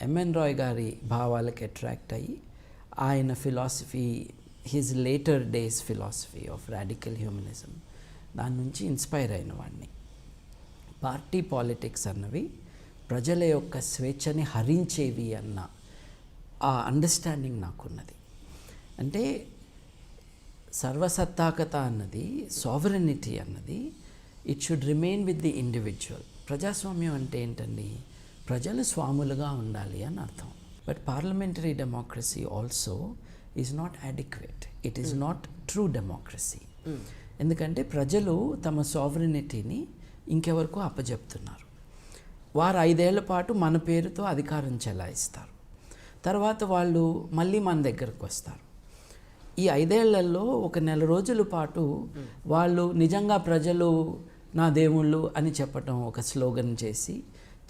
MN Roy గారి భావాలకు attract అయ్యి ఆయన philosophy, his later days philosophy of radical humanism, దాని నుంచి ఇన్స్పైర్ అయిన వాడిని. పార్టీ పాలిటిక్స్ అన్నవి ప్రజల యొక్క స్వేచ్ఛని హరించేవి అన్న ఆ అండర్స్టాండింగ్ నాకున్నది. అంటే సర్వసత్తాకత అన్నది, సావరెనిటీ అన్నది, it should remain with the individual. ప్రజాస్వామ్యం అంటే ఏంటండి? ప్రజలు స్వాములుగా ఉండాలి అని అర్థం. But parliamentary democracy also is not adequate. It is not true democracy. ఎందుకంటే ప్రజలు తమ సావరెనిటీని ఇంకెవరికో అప్పజెప్తున్నారు. వారు 5 ఏళ్ల పాటు మన పేరుతో అధికారం చెలాయిస్తారు. తర్వాత వాళ్ళు మళ్ళీ మన దగ్గరకు వస్తారు. ఈ 5 ఏళ్లలో ఒక నెల రోజుల పాటు వాళ్ళు నిజంగా ప్రజలు నా దేవుళ్ళు అని చెప్పటం, ఒక స్లోగన్ చేసి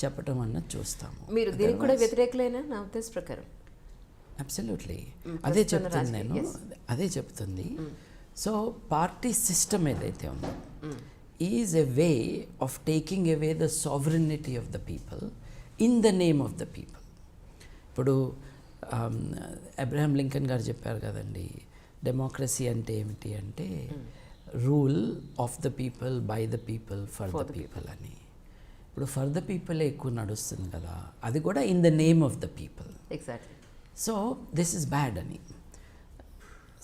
చెప్పటం అన్నది చూస్తాము. మీరు దీనికి కూడా వ్యతిరేకులైనా నా ఉద్దేశ ప్రకారం? అబ్సల్యూట్లీ. అదే చెప్తుంది నేను, అదే చెప్తుంది. సో పార్టీ సిస్టమ్ ఏదైతే ఉందో is a way of taking away the sovereignty of the people in the name of the people. ఇప్పుడు అబ్రహాం లింకన్ గారు చెప్పారు కదండి, డెమోక్రసీ అంటే ఏమిటి అంటే rule of the people, by the people, for the people అని. ఇప్పుడు ఫర్ ద పీపులే ఎక్కువ నడుస్తుంది కదా, అది కూడా in the name of the people. Exactly. So this is bad అని.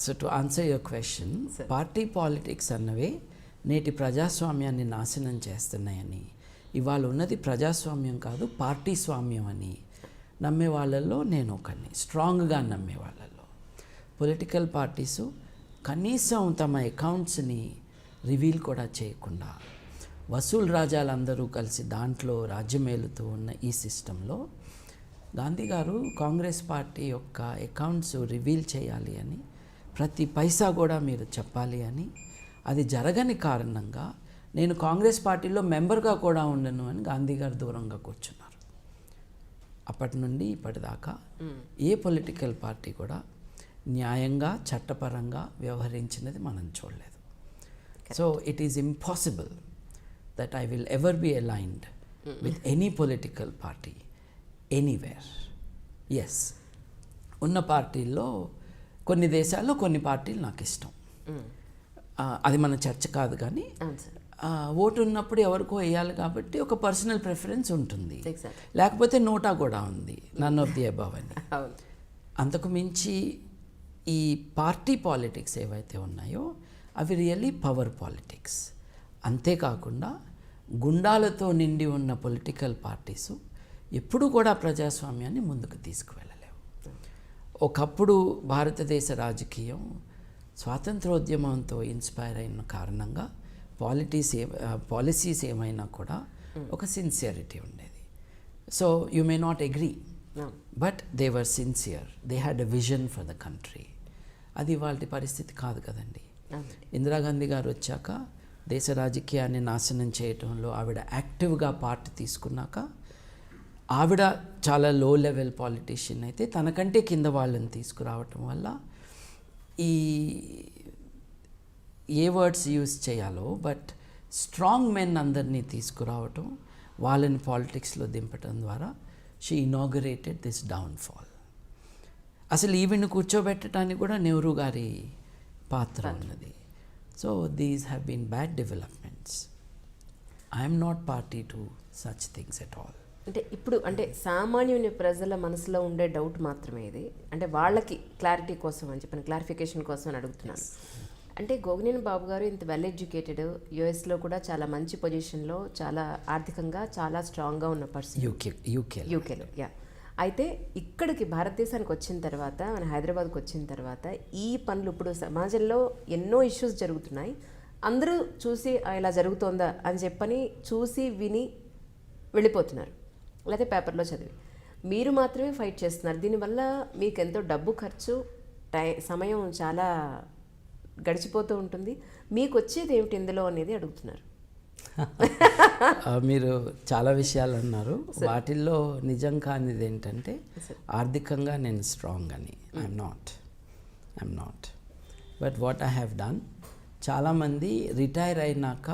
So to answer your question, party politics అన్నవే నేటి ప్రజాస్వామ్యాన్ని నాశనం చేస్తున్నాయని, ఇవాళ ఉన్నది ప్రజాస్వామ్యం కాదు పార్టీ స్వామ్యం అని నమ్మే వాళ్ళల్లో నేను ఒకరిని, స్ట్రాంగ్గా నమ్మే వాళ్ళల్లో. పొలిటికల్ పార్టీసు కనీసం తమ అకౌంట్స్ని రివీల్ కూడా చేయకుండా వసూలు రాజాలందరూ కలిసి దాంట్లో రాజ్యమేలుతూ ఉన్న ఈ సిస్టంలో గాంధీ గారు కాంగ్రెస్ పార్టీ యొక్క అకౌంట్స్ రివీల్ చేయాలి అని, ప్రతి పైసా కూడా మీరు చెప్పాలి అని, అది జరగని కారణంగా నేను కాంగ్రెస్ పార్టీలో మెంబర్గా కూడా ఉండను అని గాంధీ గారు దూరంగా కూర్చున్నారు. అప్పటి నుండి ఇప్పటిదాకా ఏ పొలిటికల్ పార్టీ కూడా న్యాయంగా, చట్టపరంగా వ్యవహరించినది మనం చూడలేదు. So it is impossible that I will ever be aligned with any political party anywhere. Yes, ఉన్న పార్టీల్లో కొన్ని దేశాల్లో కొన్ని పార్టీలు నాకు ఇష్టం. అది మన చర్చ కాదు, కానీ ఓటు ఉన్నప్పుడు ఎవరికో వేయాలి కాబట్టి ఒక పర్సనల్ ప్రిఫరెన్స్ ఉంటుంది. లేకపోతే నోటా కూడా ఉంది, నన్ ఆఫ్ ది అబవ్ అని. అంతకు మించి ఈ పార్టీ పాలిటిక్స్ ఏవైతే ఉన్నాయో అవి రియల్లీ పవర్ పాలిటిక్స్. అంతేకాకుండా గుండాలతో నిండి ఉన్న పొలిటికల్ పార్టీసు ఎప్పుడూ కూడా ప్రజాస్వామ్యాన్ని ముందుకు తీసుకువెళ్ళలేవు. ఒకప్పుడు భారతదేశ రాజకీయం స్వాతంత్రోద్యమంతో ఇన్స్పైర్ అయిన కారణంగా పాలసీస్ ఏమైనా కూడా ఒక సిన్సియరిటీ ఉండేది. So you may not agree, but they were sincere, they had a vision for the country. అది వాళ్ళ పరిస్థితి కాదు కదండి. ఇందిరాగాంధీ గారు వచ్చాక దేశ రాజకీయాన్ని నాశనం చేయటంలో ఆవిడ యాక్టివ్గా పార్ట్ తీసుకున్నాక, ఆవిడ చాలా లో లెవెల్ పాలిటీషియన్ అయితే తనకంటే కింద వాళ్ళని తీసుకురావటం వల్ల ఈ ఏ వర్డ్స్ యూజ్ చేయాలో, బట్ స్ట్రాంగ్ మెన్ అందరినీ తీసుకురావటం, వాళ్ళని పాలిటిక్స్లో దింపటం ద్వారా షీ ఇనాగరేటెడ్ దిస్ డౌన్ఫాల్. అసలు ఈవిని కూర్చోబెట్టడానికి కూడా నెహ్రూ గారి పాత్ర ఉన్నది. So these have been bad developments. I am not party to such things at all. అంటే ఇప్పుడు అంటే సామాన్యుని ప్రజల మనసులో ఉండే డౌట్ మాత్రమే ఇది. అంటే వాళ్ళకి క్లారిటీ కోసం అని చెప్పిన క్లారిఫికేషన్ కోసం అని అడుగుతున్నాను. అంటే గోగినేని బాబు గారు ఇంత వెల్ ఎడ్యుకేటెడ్, యుఎస్లో కూడా చాలా మంచి పొజిషన్లో, చాలా ఆర్థికంగా చాలా స్ట్రాంగ్గా ఉన్న పర్సన్. యూకేలో యా. అయితే ఇక్కడికి భారతదేశానికి వచ్చిన తర్వాత, మన హైదరాబాద్కి వచ్చిన తర్వాత ఈ పనులు, ఇప్పుడు సమాజంలో ఎన్నో ఇష్యూస్ జరుగుతున్నాయి, అందరూ చూసి ఇలా జరుగుతోందా అని చెప్పని చూసి విని వెళ్ళిపోతున్నారు, లేకపోతే పేపర్లో చదివి. మీరు మాత్రమే ఫైట్ చేస్తున్నారు. దీనివల్ల మీకు ఎంతో డబ్బు ఖర్చు, సమయం చాలా గడిచిపోతూ ఉంటుంది. మీకు వచ్చేది ఏమిటి ఇందులో అనేది అడుగుతున్నారు. మీరు చాలా విషయాలు అన్నారు. వాటిల్లో నిజం కానిది ఏంటంటే ఆర్థికంగా నేను స్ట్రాంగ్ అని. I'm not. But what I have done, చాలామంది రిటైర్ అయినాక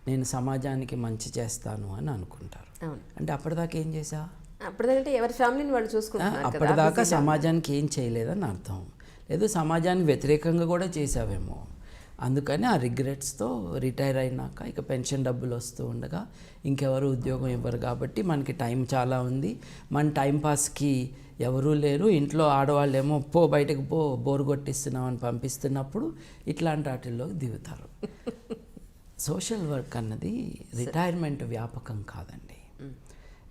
నేను సమాజానికి మంచి చేస్తాను అని అనుకుంటారు. అంటే అప్పటిదాకా ఏం చేసా? అప్పుడంటే ఎవరి ఫ్యామిలీని వాళ్ళు చూసుకుంటున్నారు కదా. అప్పటిదాకా సమాజానికి ఏం చేయలేదని అర్థం, లేదు సమాజానికి వ్యతిరేకంగా కూడా చేసావేమో. అందుకని ఆ రిగ్రెట్స్తో రిటైర్ అయినాక ఇక పెన్షన్ డబ్బులు వస్తూ ఉండగా ఇంకెవరు ఉద్యోగం ఇవ్వరు కాబట్టి మనకి టైం చాలా ఉంది, మన టైంపాస్కి ఎవరూ లేరు, ఇంట్లో ఆడవాళ్ళేమో పో బయటకు పో బోరు కొట్టిస్తున్నామని పంపిస్తున్నప్పుడు ఇట్లాంటి వాటిల్లోకి దిగుతారు. సోషల్ వర్క్ అన్నది రిటైర్మెంట్ వ్యాపకం కాదండి.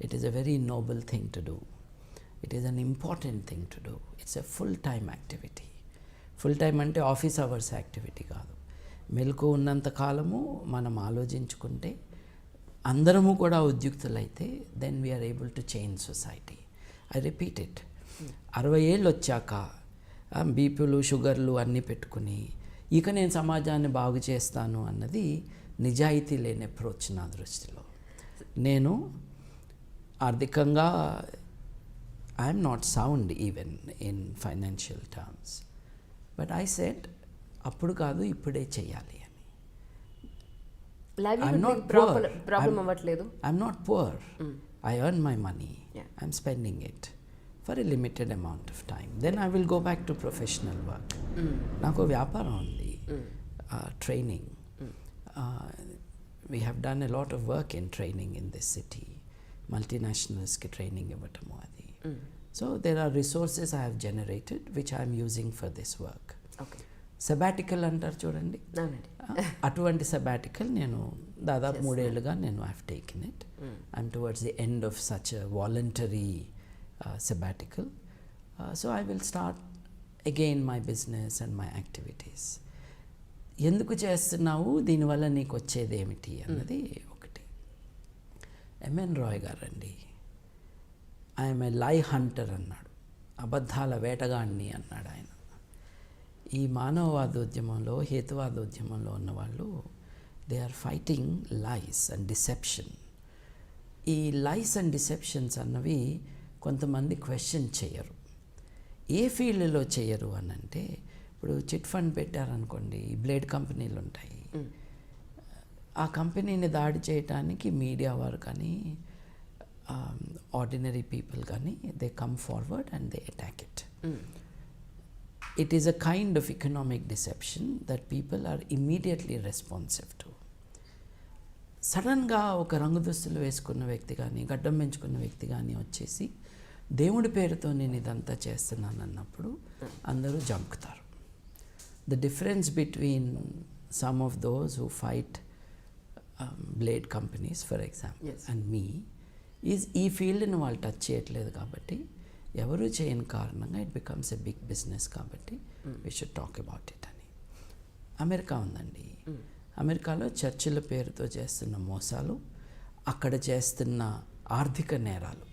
It is a very noble thing to do, it is an important thing to do. It's a full time activity. Full time అంటే ఆఫీస్ అవర్స్ యాక్టివిటీ కాదు. మెలకు ఉన్నంత కాలము మనం ఆలోచించుకుంటే అందరము కూడా ఉద్యుక్తులైతే then we are able to change society. I repeat it. 60 ఏళ్ళు వచ్చాక బీపీలు షుగర్లు అన్నీ పెట్టుకుని ఇక నేను సమాజాన్ని బాగు చేస్తాను అన్నది నిజాయితీ లేని అప్రోచ్ నా దృష్టిలో. నేను ఆర్థికంగా I'm not sound even in financial terms, but I said అప్పుడు కాదు ఇప్పుడే చేయాలి అని. ప్రాబ్లం అవ్వట్లేదు. I'm not poor, I earn my money, I'm spending it for a limited amount of time, then I will go back to professional work. నాకు వ్యాపారం ఉంది, training. We have done a lot of work in training in this city. మల్టీనేషనల్స్కి training ఇవ్వటము అది. So there are resources I have generated which I'm using for this work. Sabbatical అంటారు చూడండి, అటువంటి sabbatical నేను దాదాపు 3 ఏళ్ళుగా నేను I have taken it. I'm towards the end of such a voluntary sabbatical. So I will start again my business and my activities. ఎందుకు చేస్తున్నావు, దీనివల్ల నీకు వచ్చేది ఏమిటి అన్నది ఒకటి. ఎంఎన్ రాయ్ గారండి, ఐఎమ్ ఏ లై హంటర్ అన్నాడు, అబద్ధాల వేటగాడిని అన్నాడు ఆయన. ఈ మానవవాదోద్యమంలో హేతువాదోద్యమంలో ఉన్నవాళ్ళు they are fighting lies and deception. ఈ లైస్ అండ్ డిసెప్షన్స్ అన్నవి కొంతమంది క్వశ్చన్ చేయరు. ఏ ఫీల్డ్లో చేయరు అని అంటే, ఇప్పుడు చిట్ ఫండ్ పెట్టారనుకోండి, బ్లేడ్ కంపెనీలు ఉంటాయి, ఆ కంపెనీని దాడి చేయడానికి మీడియా వారు కానీ ఆర్డినరీ పీపుల్ కానీ they come forward and they attack it. It is a kind of economic deception that people are immediately responsive to. సడన్గా ఒక రంగు దుస్తులు వేసుకున్న వ్యక్తి కానీ గడ్డం పెంచుకున్న వ్యక్తి కానీ వచ్చేసి దేవుడి పేరుతో నేను ఇదంతా చేస్తున్నాను అన్నప్పుడు అందరూ జంకుతారు. The difference between some of those who fight blade companies for example and me is ఈ ఫీల్డ్ని వాళ్ళు టచ్ చేయట్లేదు కాబట్టి, ఎవరు చేయని కారణంగా it becomes a big business కాబట్టి we should talk about it అని. అమెరికా ఉందండి, అమెరికాలో చర్చిల పేరుతో చేస్తున్న మోసాలు, అక్కడ చేస్తున్న ఆర్థిక నేరాలు,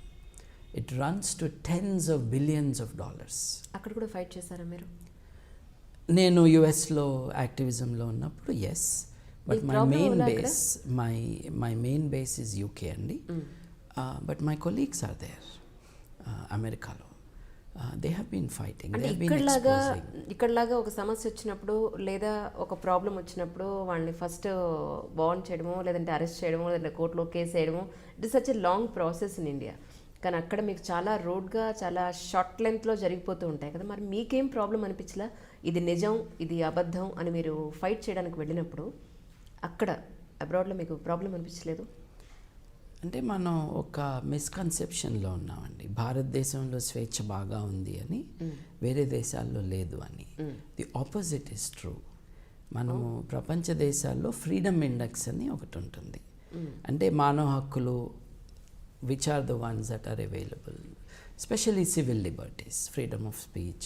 it runs to tens of billions of dollars. అక్కడ కూడా ఫైట్ చేశారా మీరు? నేను యుఎస్లో యాక్టివిజంలో ఉన్నప్పుడు yes, but my main base is UK అండి. But my colleagues are there అమెరికాలో. They have been fighting. అంటే ఇక్కడలాగా ఒక సమస్య వచ్చినప్పుడు లేదా ఒక ప్రాబ్లం వచ్చినప్పుడు వాళ్ళని ఫస్ట్ బాండ్ చేయడమో లేదంటే అరెస్ట్ చేయడమో లేదంటే కోర్టులో కేసు వేయడమో, it is such a long process in India. కానీ అక్కడ మీకు చాలా రోడ్గా చాలా షార్ట్ లెంత్లో జరిగిపోతూ ఉంటాయి కదా. మరి మీకేం ప్రాబ్లం అనిపించలా, ఇది నిజం ఇది అబద్ధం అని మీరు ఫైట్ చేయడానికి వెళ్ళినప్పుడు అక్కడ అబ్రాడ్లో మీకు ప్రాబ్లం అనిపించలేదు? అంటే మనం ఒక మిస్కన్సెప్షన్లో ఉన్నామండి, భారతదేశంలో స్వేచ్ఛ బాగా ఉంది అని, వేరే దేశాల్లో లేదు అని. The opposite is true. మనము ప్రపంచ దేశాల్లో ఫ్రీడమ్ ఇండెక్స్ అని ఒకటి ఉంటుంది. అంటే మానవ హక్కులు which are the ones that are available, especially civil liberties, freedom of speech,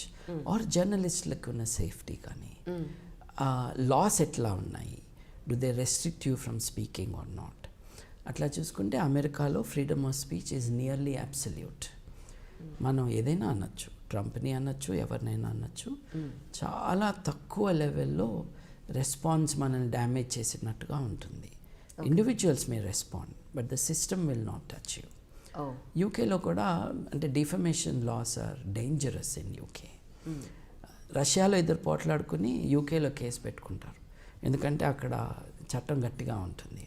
or జర్నలిస్టులకు ఉన్న సేఫ్టీ కానీ, లాస్ ఎట్లా ఉన్నాయి, do they restrict you from speaking or not. అట్లా చూసుకుంటే అమెరికాలో freedom of speech is nearly absolute. మనం ఏదైనా అనొచ్చు, ట్రంప్ని అనొచ్చు, ఎవరినైనా అనొచ్చు, చాలా తక్కువ లెవెల్లో రెస్పాన్స్ మనల్ని డ్యామేజ్ చేసినట్టుగా ఉంటుంది. Individuals may respond but the system will not touch you. యూకేలో కూడా అంటే defamation laws are dangerous in UK. రష్యాలో ఇద్దరు పోట్లాడుకుని యూకేలో కేసు పెట్టుకుంటారు, ఎందుకంటే అక్కడ చట్టం గట్టిగా ఉంటుంది.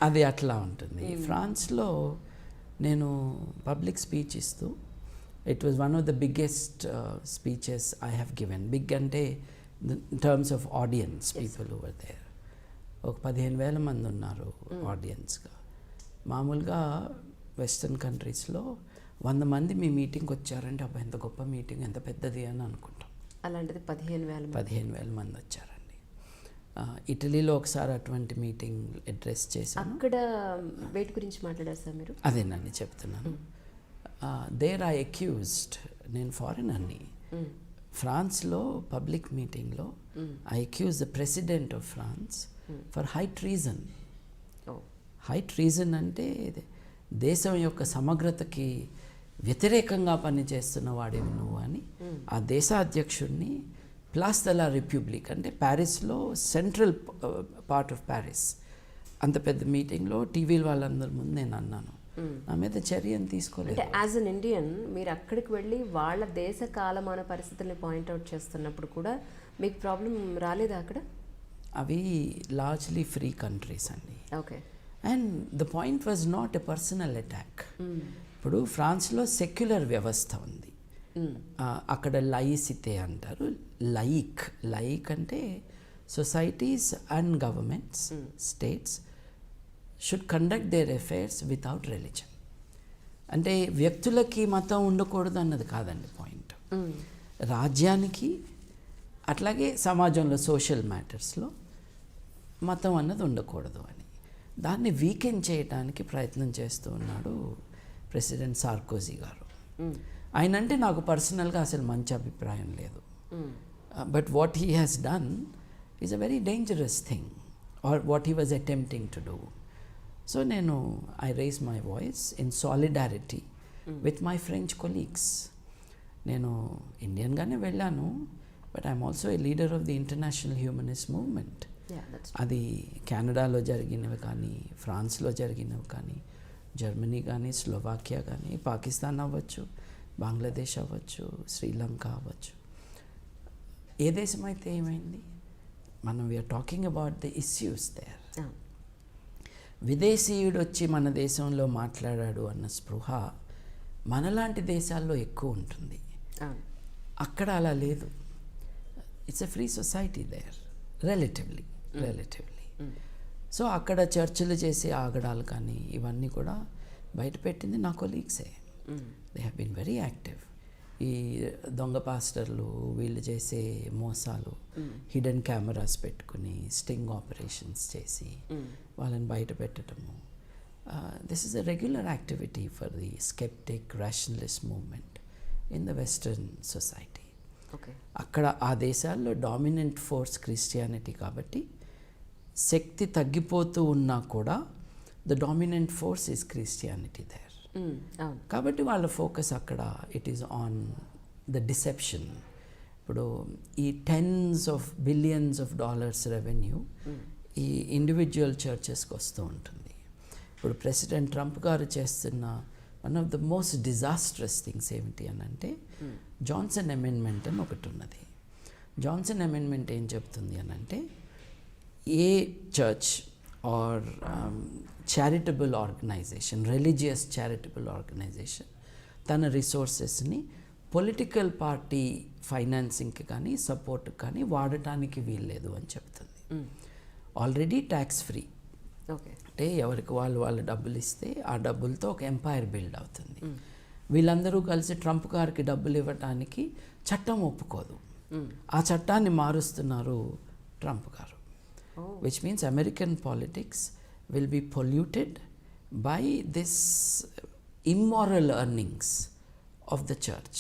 అది అట్లా ఉంటుంది. ఫ్రాన్స్లో నేను పబ్లిక్ స్పీచ్ ఇస్తూ, it was one of the biggest speeches I have given. Big అంటే in terms of audience, people over there. ఒక 15,000 మంది ఉన్నారు ఆడియన్స్గా. మామూలుగా వెస్ట్రన్ కంట్రీస్లో 100 మంది మీ మీటింగ్కి వచ్చారంటే అబ్బా ఎంత గొప్ప మీటింగ్, ఎంత పెద్దది అని అనుకుంటాం. అలాంటిది 15,000 మంది వచ్చారండి. ఇటలీలో ఒకసారి అటువంటి మీటింగ్ అడ్రస్ చేశాను. అక్కడ వెయిట్ గురించి మాట్లాడారు సార్ మీరు? అదేనండి చెప్తున్నాను. దేర్ ఐ అక్యూజ్డ్, నేను ఫారినర్ని, ఫ్రాన్స్లో పబ్లిక్ మీటింగ్లో I accuse the president of France for high treason. High treason అంటే దేశం యొక్క సమగ్రతకి వ్యతిరేకంగా పనిచేస్తున్న వాడేవి నువ్వు అని ఆ దేశాధ్యక్షుడిని, ప్లాస్ ద లా రిపబ్లిక్ అంటే ప్యారిస్లో సెంట్రల్ పార్ట్ ఆఫ్ ప్యారిస్, అంత పెద్ద మీటింగ్లో టీవీల వాళ్ళందరి ముందు నేను అన్నాను. నా మీద చర్యను తీసుకోలేదు. అంటే యాజ్ అన్ ఇండియన్ మీరు అక్కడికి వెళ్ళి వాళ్ళ దేశ కాలమాన పరిస్థితుల్ని పాయింట్అవుట్ చేస్తున్నప్పుడు కూడా మీకు ప్రాబ్లం రాలేదా అక్కడ? అవి లార్జ్లీ ఫ్రీ కంట్రీస్ అండి. Okay. And the point was not a personal attack. ఇప్పుడు ఫ్రాన్స్లో సెక్యులర్ వ్యవస్థ ఉంది. అక్కడ లైసితే అంటారు. లైక్ అంటే societies and governments, states should conduct there affairs without religion. అంటే వ్యక్తులకి మతం ఉండకూడదు అన్నది కాదండి పాయింట్. రాజ్యానికి అట్లాగే సమాజంలో సోషల్ మ్యాటర్స్లో మతం అన్నది ఉండకూడదు అని, దాన్ని వీకెండ్ చేయడానికి ప్రయత్నం చేస్తూ ఉన్నాడు ప్రెసిడెంట్ సార్కోజీ గారు. ఆయన అంటే నాకు పర్సనల్గా అసలు మంచి అభిప్రాయం లేదు. But what he has done is a very dangerous thing, or what he was attempting to do. So నేను I raise my voice in solidarity with my French colleagues. నేను ఇండియన్గానే వెళ్ళాను, but I'm also a leader of the international humanist movement. అది కెనడాలో జరిగినవి కానీ, ఫ్రాన్స్లో జరిగినవి కానీ, జర్మనీ కానీ, స్లోవాకియా కానీ, పాకిస్తాన్ అవ్వచ్చు, బంగ్లాదేశ్ అవ్వచ్చు, శ్రీలంక అవ్వచ్చు, ఏ దేశం అయితే ఏమైంది, మనం we're talking about the issues there. విదేశీయుడు వచ్చి మన దేశంలో మాట్లాడాడు అన్న స్పృహ మనలాంటి దేశాల్లో ఎక్కువ ఉంటుంది. అక్కడ అలా లేదు. It's a free society there relatively. So అక్కడ చర్చలు చేసే ఆగడాలు కానీ ఇవన్నీ కూడా బయటపెట్టింది నా కొలీగ్సే. They have been very active. ఈ దొంగ పాస్టర్లు వీళ్ళు చేసే మోసాలు, హిడెన్ కెమెరాస్ పెట్టుకుని స్టింగ్ ఆపరేషన్స్ చేసి వాళ్ళని బయట పెట్టడము, this is a regular activity for the sceptic rationalist movement in the western society. అక్కడ ఆ దేశాల్లో డామినెంట్ ఫోర్స్ క్రిస్టియానిటీ కాబట్టి శక్తి తగ్గిపోతూ ఉన్నా కూడా the dominant force is Christianity there. కాబట్టి వాళ్ళ ఫోకస్ అక్కడ it is on the deception. ఇప్పుడు ఈ tens of billions of dollars revenue ఈ ఇండివిజువల్ చర్చెస్కి వస్తూ ఉంటుంది. ఇప్పుడు ప్రెసిడెంట్ ట్రంప్ గారు చేస్తున్న one of the most disastrous things ఏమిటి అని అంటే జాన్సన్ అమెండ్మెంట్ అని ఒకటి ఉన్నది. జాన్సన్ అమెండ్మెంట్ ఏం చెప్తుంది అని అంటే a church or charitable organisation, religious charitable organisation తన రిసోర్సెస్ని పొలిటికల్ పార్టీ ఫైనాన్సింగ్కి కానీ సపోర్ట్కి కానీ వాడటానికి వీల్లేదు అని చెప్తుంది. Already tax free. అంటే ఎవరికి వాళ్ళు డబ్బులు ఇస్తే ఆ డబ్బులతో ఒక ఎంపైర్ బిల్డ్ అవుతుంది. వీళ్ళందరూ కలిసి ట్రంప్ గారికి డబ్బులు ఇవ్వటానికి చట్టం ఒప్పుకోదు. ఆ చట్టాన్ని మారుస్తున్నారు ట్రంప్ గారు. Which means American politics will be polluted by this immoral earnings of the church.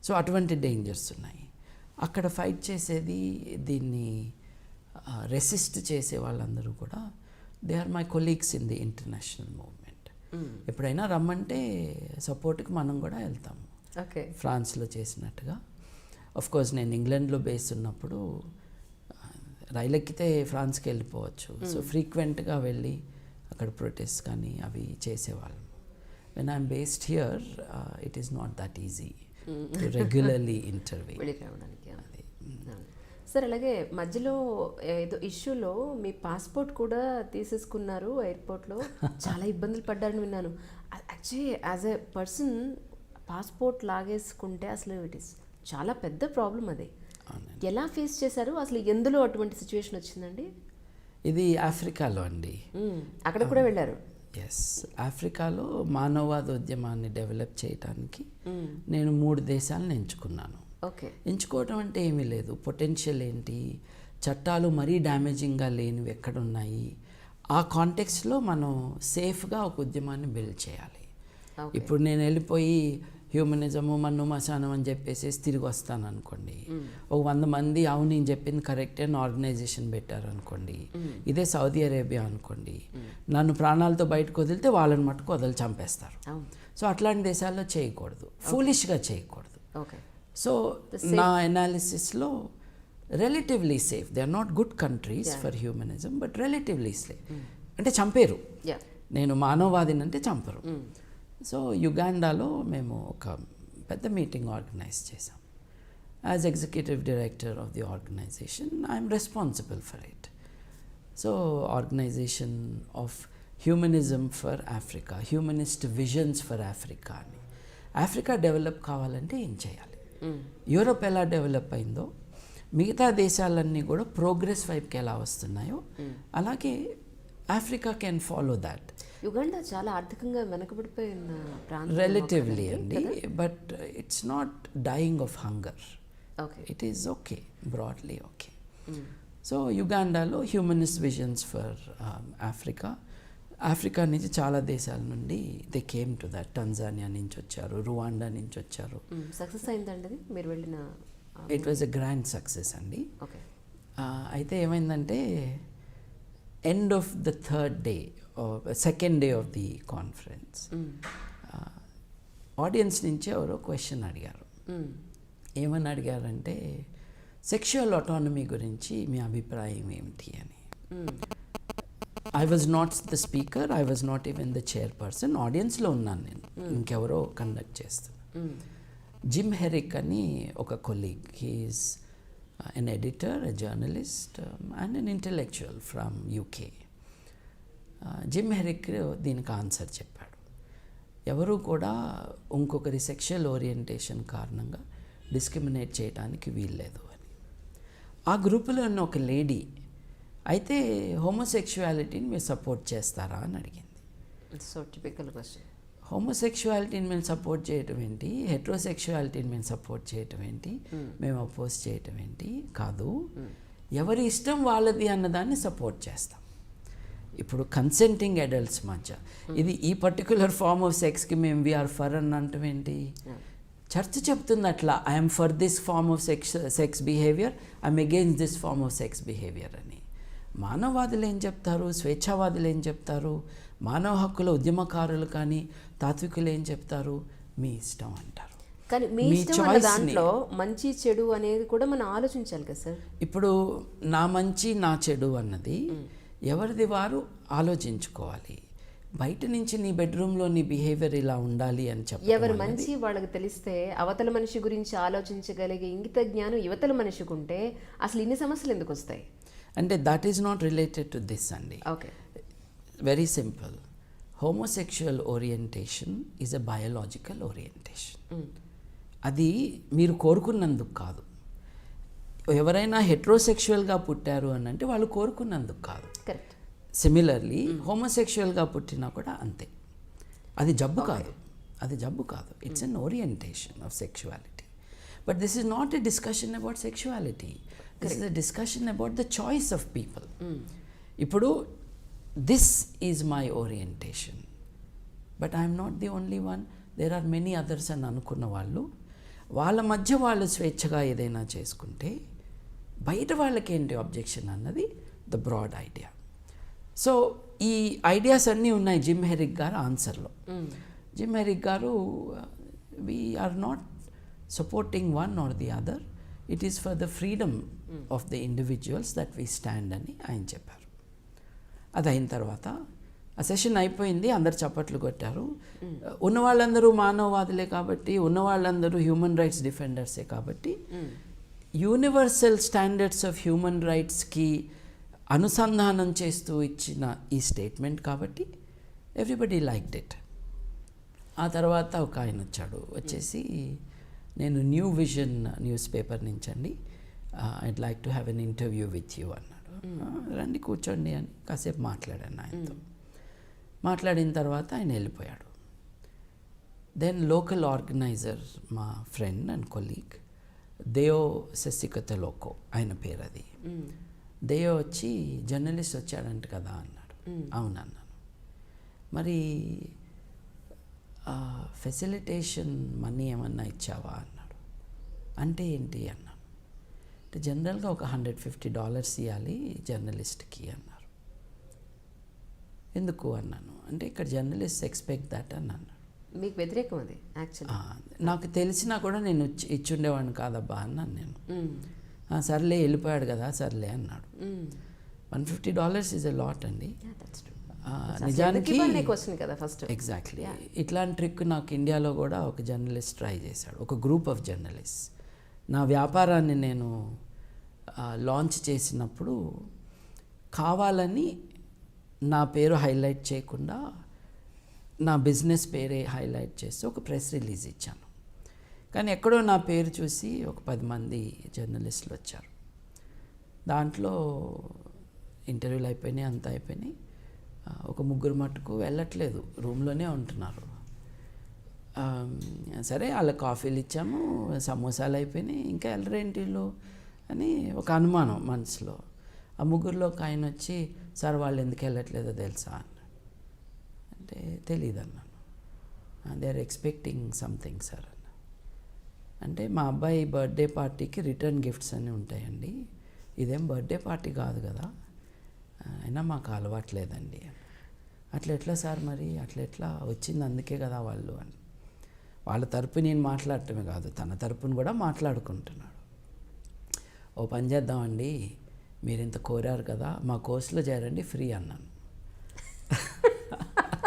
So అటువంటి డేంజర్స్ ఉన్నాయి. అక్కడ ఫైట్ చేసేది, దీన్ని రెసిస్ట్ చేసే వాళ్ళందరూ కూడా they are my colleagues in the international movement. ఎప్పుడైనా రమ్మంటే సపోర్ట్కి మనం కూడా వెళ్తాము. ఫ్రాన్స్లో చేసినట్టుగా. కోర్స్ నేను ఇంగ్లాండ్లో బేస్ ఉన్నప్పుడు రైలు ఎక్కితే ఫ్రాన్స్కి వెళ్ళిపోవచ్చు. సో ఫ్రీక్వెంట్గా వెళ్ళి అక్కడ ప్రొటెస్ట్ కానీ అవి చేసేవాళ్ళం. When I'm based here it is not that easy to regularly interview. Sir అలాగే మధ్యలో ఏదో ఇష్యూలో మీ పాస్పోర్ట్ కూడా తీసేసుకున్నారు ఎయిర్పోర్ట్లో, చాలా ఇబ్బందులు పడ్డారని విన్నాను. Actually as a person passport లాగేసుకుంటే అసలు ఇట్ ఇస్ చాలా పెద్ద ప్రాబ్లం అది. ఎలా ఫేస్ చేశారు అసలు? ఎందులో అటువంటి సిచ్యువేషన్ వచ్చిందండి? ఇది ఆఫ్రికాలో అండి. అక్కడ కూడా వెళ్ళారు? ఎస్, ఆఫ్రికాలో మానవవాద ఉద్యమాన్ని డెవలప్ చేయడానికి నేను 3 దేశాలను ఎంచుకున్నాను. ఓకే. ఎంచుకోవడం అంటే ఏమీ లేదు, పొటెన్షియల్ ఏంటి, చట్టాలు మరీ డ్యామేజింగ్గా లేనివి ఎక్కడున్నాయి, ఆ కాంటెక్స్లో మనం సేఫ్గా ఒక ఉద్యమాన్ని బిల్డ్ చేయాలి. ఇప్పుడు నేను వెళ్ళిపోయి హ్యూమనిజము మన్ను మశానం అని చెప్పేసి తిరిగి వస్తాను అనుకోండి, ఒక 100 మంది అవును నేను చెప్పింది కరెక్టే అని ఆర్గనైజేషన్ పెట్టారు అనుకోండి, ఇదే సౌదీ అరేబియా అనుకోండి, నన్ను ప్రాణాలతో బయటకు వదిలితే వాళ్ళని మట్టుకు వదిలి చంపేస్తారు. సో అట్లాంటి దేశాల్లో చేయకూడదు, ఫూలిష్గా చేయకూడదు. సో నా ఎనాలిసిస్లో relatively safe, they are not good countries for humanism but relatively safe. అంటే చంపేరు, నేను మానవవాదిని అంటే చంపరు. సో యుగాండాలో మేము ఒక పెద్ద మీటింగ్ ఆర్గనైజ్ చేసాం. As executive director of the organization I'm responsible for it. So organization of humanism for Africa, humanist visions for Africa అని. Africa develop కావాలంటే ఏం చేయాలి, యూరోప్ ఎలా డెవలప్ అయిందో మిగతా దేశాలన్నీ కూడా ప్రోగ్రెస్ వైపుకి ఎలా వస్తున్నాయో అలాగే Africa can follow that. Uganda చాలా ఆర్థికంగా వెనకబడిపోయిన ప్రాంతం రిలేటివ్లీ అండి, but it's not dying of hunger. It is okay, broadly okay. So యుగాండాలో humanist visions for Africa, Africa నుంచి చాలా దేశాల నుండి they came to that. Tanzania నుంచి వచ్చారు, రువాండా నుంచి వచ్చారు. సక్సెస్ అయిందండి మీరు వెళ్ళిన? It was a grand success అండి. అయితే ఏమైందంటే end of the third day, second day of the conference, audience నుంచి ఎవరో క్వశ్చన్ అడిగారు. ఏమని అడిగారంటే సెక్షువల్ ఆటోనమీ గురించి మీ అభిప్రాయం ఏమిటి అని. I was not the speaker, I was not even the chairperson, ఆడియన్స్లో ఉన్నాను నేను, ఇంకెవరో కండక్ట్ చేస్తాను. జిమ్ హెరిక్ అని ఒక colleague, he is an editor, a journalist and an intellectual from UK. Jim Herrick దీనికి ఆన్సర్ చెప్పాడు. ఎవరు కూడా ఇంకొకరి సెక్షువల్ ఓరియంటేషన్ కారణంగా డిస్క్రిమినేట్ చేయడానికి వీల్లేదు అని. ఆ గ్రూపులో ఉన్న ఒక లేడీ అయితే హోమోసెక్షువాలిటీని మీరు సపోర్ట్ చేస్తారా అని అడిగింది. So typical question. హోమోసెక్షువాలిటీని మేము సపోర్ట్ చేయటం ఏంటి, హెట్రోసెక్షువాలిటీని మేము సపోర్ట్ చేయటం ఏంటి, మేము అపోజ్ చేయటం ఏంటి, కాదు, ఎవరి ఇష్టం వాళ్ళది అన్నదాన్ని సపోర్ట్ చేస్తాం. ఇప్పుడు కన్సెంటింగ్ అడల్ట్స్ మధ్య ఇది ఈ పర్టిక్యులర్ ఫార్మ్ ఆఫ్ సెక్స్కి మేము వీఆర్ ఫర్ అని అంటాం ఏంటి? చర్చ చెప్తుంది అట్లా, I'm for this form of sex behaviour, I'm against this form of sex behaviour అని. మానవవాదులు ఏం చెప్తారు, స్వేచ్ఛావాదులు ఏం చెప్తారు, మానవ హక్కుల ఉద్యమకారులు కానీ తాత్వికులు ఏం చెప్తారు, మీ ఇష్టం అంటారు. కానీ మీ ఇష్టం అన్న దాంట్లో మంచి చెడు అనేది కూడా మనం ఆలోచించాలి కదా సార్. ఇప్పుడు నా మంచి నా చెడు అన్నది ఎవరిది వారు ఆలోచించుకోవాలి. బయట నుంచి నీ బెడ్రూమ్లో నీ బిహేవియర్ ఇలా ఉండాలి అని చెప్పి ఎవరి మంచి వాళ్ళకి తెలిస్తే అవతల మనిషి గురించి ఆలోచించగలిగే ఇంగిత జ్ఞానం యువతల మనిషికి ఉంటే అసలు ఇన్ని సమస్యలు ఎందుకు వస్తాయి అంటే that is not related to this అండి. Okay, very simple. Homosexual orientation is a biological orientation. అది మీరు కోరుకున్నందుకు కాదు. ఎవరైనా హెట్రోసెక్షువల్గా పుట్టారు అని అంటే వాళ్ళు కోరుకున్నందుకు కాదు. కరెక్ట్. సిమిలర్లీ హోమోసెక్షువల్గా పుట్టినా కూడా అంతే. అది జబ్బు కాదు, అది జబ్బు కాదు. It's an orientation of sexuality. But this is not a discussion about sexuality, this is a discussion about the choice of people. ఇప్పుడు this is my orientation but I'm not the only one, there are many others అని అనుకున్న వాళ్ళు వాళ్ళ మధ్య వాళ్ళు స్వేచ్ఛగా ఏదైనా చేసుకుంటే బయట వాళ్ళకి ఏంటి అబ్జెక్షన్ అన్నది ద బ్రాడ్ ఐడియా. సో ఈ ఐడియాస్ అన్నీ ఉన్నాయి జిమ్ హెరిక్ గారు ఆన్సర్లో. జిమ్ హెరిక్ గారు we are not supporting one or the other, it is for the freedom of the individuals that we stand అని ఆయన చెప్పారు. అది అయిన తర్వాత ఆ సెషన్ అయిపోయింది, అందరు చప్పట్లు కొట్టారు. ఉన్న వాళ్ళందరూ మానవవాదులే కాబట్టి, ఉన్న వాళ్ళందరూ హ్యూమన్ రైట్స్ డిఫెండర్సే కాబట్టి యూనివర్సల్ స్టాండర్డ్స్ ఆఫ్ హ్యూమన్ రైట్స్కి అనుసంధానం చేస్తూ ఇచ్చిన ఈ స్టేట్మెంట్ కాబట్టి ఎవ్రీబడి లైక్డ్ ఇట్. ఆ తర్వాత ఒక ఆయన వచ్చాడు, వచ్చేసి నేను న్యూ విజన్ న్యూస్ పేపర్ నుంచి అండి, I'd like to have an interview with you అన్నాడు. రండి కూర్చోండి అని కాసేపు మాట్లాడాను ఆయనతో. మాట్లాడిన తర్వాత ఆయన వెళ్ళిపోయాడు. దెన్ లోకల్ ఆర్గనైజర్, మా ఫ్రెండ్ అండ్ కొలీగ్ దేయో శశికత లోకో, ఆయన పేరు అది. దేయో వచ్చి జర్నలిస్ట్ వచ్చాడంట కదా అన్నాడు. అవునన్నాను. మరి ఫెసిలిటేషన్ మనీ ఏమన్నా ఇచ్చావా అన్నాడు. అంటే ఏంటి అన్నాను. అంటే జనరల్గా ఒక $150 ఇవ్వాలి జర్నలిస్ట్కి అన్నారు. ఎందుకు అన్నాను. అంటే ఇక్కడ జర్నలిస్ట్ ఎక్స్పెక్ట్ దట్ అని అన్నాడు. మీకు వ్యతిరేకం అది యాక్చువల్లీ. నాకు తెలిసినా కూడా నేను ఇచ్చుండేవాడిని కాదబ్బా అన్నాను నేను. సర్లే వెళ్ళిపోయాడు కదా సర్లే అన్నాడు. $150 ఈజ్ ఎ లాట్ అండి. నిజానికి కదా ఫస్ట్. ఎగ్జాక్ట్లీ ఇట్లాంటి ట్రిక్ నాకు ఇండియాలో కూడా ఒక జర్నలిస్ట్ ట్రై చేశాడు, ఒక గ్రూప్ ఆఫ్ జర్నలిస్ట్. నా వ్యాపారాన్ని నేను లాంచ్ చేసినప్పుడు కావాలని నా పేరు హైలైట్ చేయకుండా నా బిజినెస్ పేరే హైలైట్ చేసి ఒక ప్రెస్ రిలీజ్ ఇచ్చాను. కానీ ఎక్కడో నా పేరు చూసి ఒక 10 మంది జర్నలిస్టులు వచ్చారు. దాంట్లో ఇంటర్వ్యూలు అయిపోయినాయి, అంతా అయిపోయినాయి. ఒక 3 మటుకు వెళ్ళట్లేదు, రూమ్లోనే ఉంటున్నారు. సరే వాళ్ళ కాఫీలు ఇచ్చాము, సమోసాలు అయిపోయినాయి, ఇంకా వెళ్ళరేంటిలో అని ఒక అనుమానం మనసులో. ఆ 3లో ఒక ఆయన వచ్చి, సార్ వాళ్ళు ఎందుకు వెళ్ళట్లేదో తెలుసా అన్నాడు. అంటే తెలియదు అన్నాను. They are expecting something sir అన్న. అంటే మా అబ్బాయి బర్త్డే పార్టీకి రిటర్న్ గిఫ్ట్స్ అన్నీ ఉంటాయండి, ఇదేం బర్త్డే పార్టీ కాదు కదా, అయినా మాకు అలవాట్లేదండి. అట్లా ఎట్లా సార్ మరి, అట్లా ఎట్లా వచ్చింది అందుకే కదా వాళ్ళు అని. వాళ్ళ తరపు నేను మాట్లాడటమే కాదు, తన తరపును కూడా మాట్లాడుకుంటున్నాడు. ఓ పని చేద్దామండి, మీరు ఇంత కోరారు కదా, మా కోర్సులో చేరండి ఫ్రీ అన్నాను.